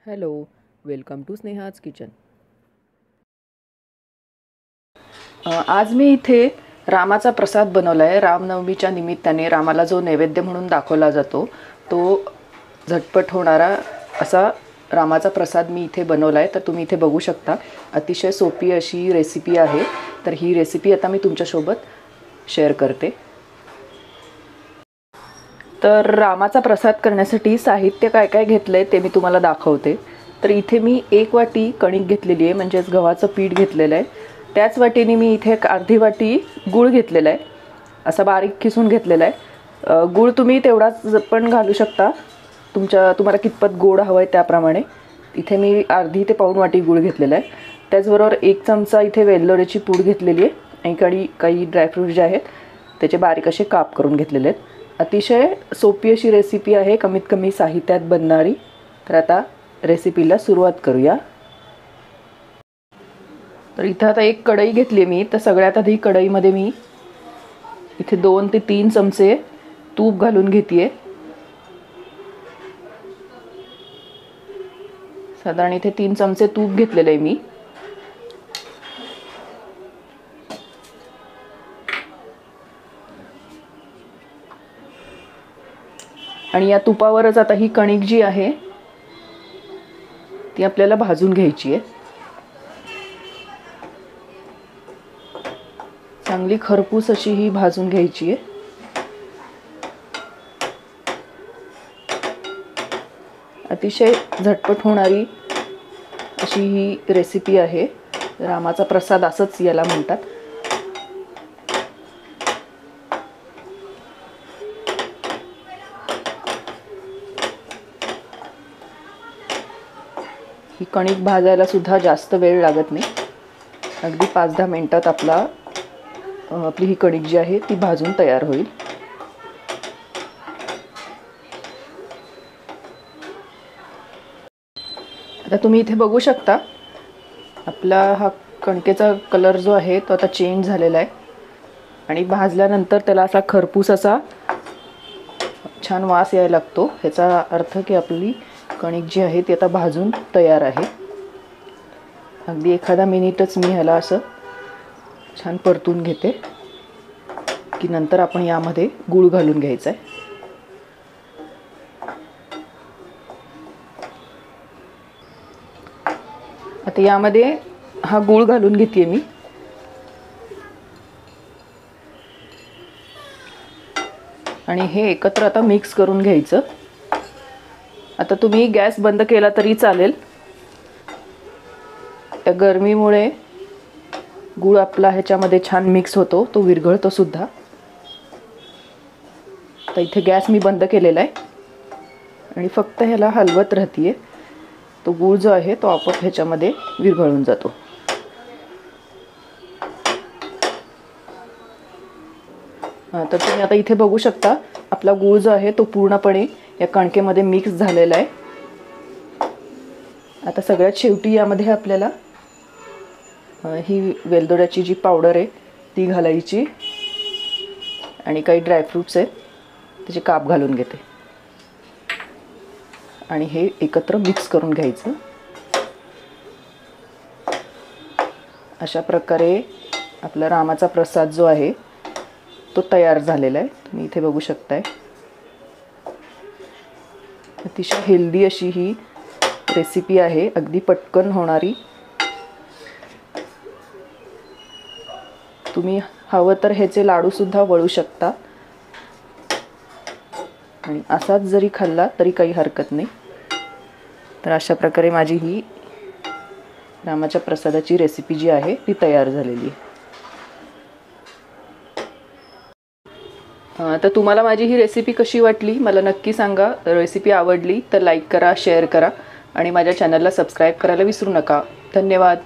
Hello, welcome to Sneha's kitchen. आज मी इथे रामाचा प्रसाद बनवला आहे। रामनवमीच्या निमित्ताने रामाला जो नैवेद्य म्हणून दाखवला जातो तो झटपट होणारा असा रामाचा प्रसाद मी इथे बनवला आहे। तर तुम्ही इथे बघू शकता, अतिशय सोपी अशी रेसिपी आहे। तर ही रेसिपी आता मी तुमच्यासोबत शेअर करते। तर रामाचा प्रसाद करण्यासाठी साहित्य काय काय घेतलंय ते मी तुम्हाला दाखवते। तर इथे मी 1 वाटी कणिक घेतलेली आहे, म्हणजेच गव्हाचं पीठ घेतलेलं आहे। त्याच वाटीने मी इथे एक अर्धी वाटी गूळ घेतलेला आहे, असा बारीक किसून घेतलेला आहे। गूळ तुम्ही तेवढाच पण घालू शकता, तुम्हाला कितपत गोड हवं आहे त्याप्रमाणे। इथे मी अर्धी ते पाऊण वाटी गूळ घेतलेला आहे। त्याचबरोबर 1 चमचा इथे वेलदोड्याची पूड घेतलेली आहे आणि काही ड्रायफ्रूट जे आहेत त्याचे बारीक असे काप करून घेतलेले आहेत। अतिशय सोपी अशी रेसिपी आहे, कमीत कमी साहित्यात बनणारी। तर आता रेसिपीला सुरुवात करूया। तर इथे आता एक कढई घेतली मी। तर सगळ्यात आधी कढईमध्ये मी इथे 2 ते 3 चमचे तूप घालून घेतेय। साधारण इथे 3 चमचे तूप घेतलेले आहे मी। आणि या तुपावरच आता ही कणिक जी आहे ती आपल्याला भाजून घ्यायची आहे। चांगली खरपूस अशी ही भाजून घ्यायची आहे। अतिशय झटपट होणारी अशी ही रेसिपी आहे। रामाचा प्रसाद असंच याला म्हणतात। ही कणिक भाजायला सुद्धा जास्त वेळ लागत नाही, अगदी 5-10 मिनिटात आपली ही कणिक जी आहे ती भाजून तयार होईल। आता तुम्ही इथे बघू शकता, आपला हा कणकेचा कलर जो आहे तो आता चेंज झालेला आहे आणि भाजल्यानंतर त्याला असा खरपूस असा छान वास यायला लागतो। ह्याचा अर्थ की आपली कणिक जी आहे ती आता भाजून तयार आहे। अगदी एखादा मिनिटच मी ह्याला असं छान परतून घेते की नंतर आपण यामध्ये गूळ घालून घ्यायचा आहे। आता यामध्ये हा गूळ घालून घेते मी। आणि हे एकत्र आता मिक्स करून घ्यायचं। आता तुम्ही गॅस बंद केला तरी चालेल, त्या गरमीमुळे गूळ आपला ह्याच्यामध्ये छान मिक्स होतो, तो विरघळतो सुद्धा। तर इथे गॅस मी बंद केलेला आहे आणि फक्त ह्याला हलवत राहतेय। तो गूळ जो आहे तो आपोआप ह्याच्यामध्ये विरघळून जातो। तर तुम्ही आता इथे बघू शकता, आपला गूळ जो आहे तो पूर्णपणे या कणकेमध्ये मिक्स झालेला आहे। आता सगळ्यात शेवटी यामध्ये आपल्याला ही वेलदोड्याची जी पावडर आहे ती घालायची आणि काही ड्रायफ्रूट्स आहेत त्याचे काप घालून घेते आणि हे एकत्र मिक्स करून घ्यायचं। अशा प्रकारे आपला रामाचा प्रसाद जो आहे तो तयार झालेला आहे। तुम्ही इथे बघू शकताय, अतिशय हेल्दी अशी ही रेसिपी आहे, अगदी पटकन होणारी। तुम्ही हवं तर ह्याचे लाडू सुद्धा वळू शकता आणि असाच जरी खाल्ला तरी काही हरकत नाही। तर अशा प्रकारे माझी ही रामाच्या प्रसादाची रेसिपी जी आहे ती तयार झालेली आहे। तर तुम्हाला माझी ही रेसिपी कशी वाटली मला नक्की सांगा। रेसिपी आवडली तर लाईक करा, शेअर करा आणि माझ्या चॅनलला सबस्क्राईब करायला विसरू नका। धन्यवाद।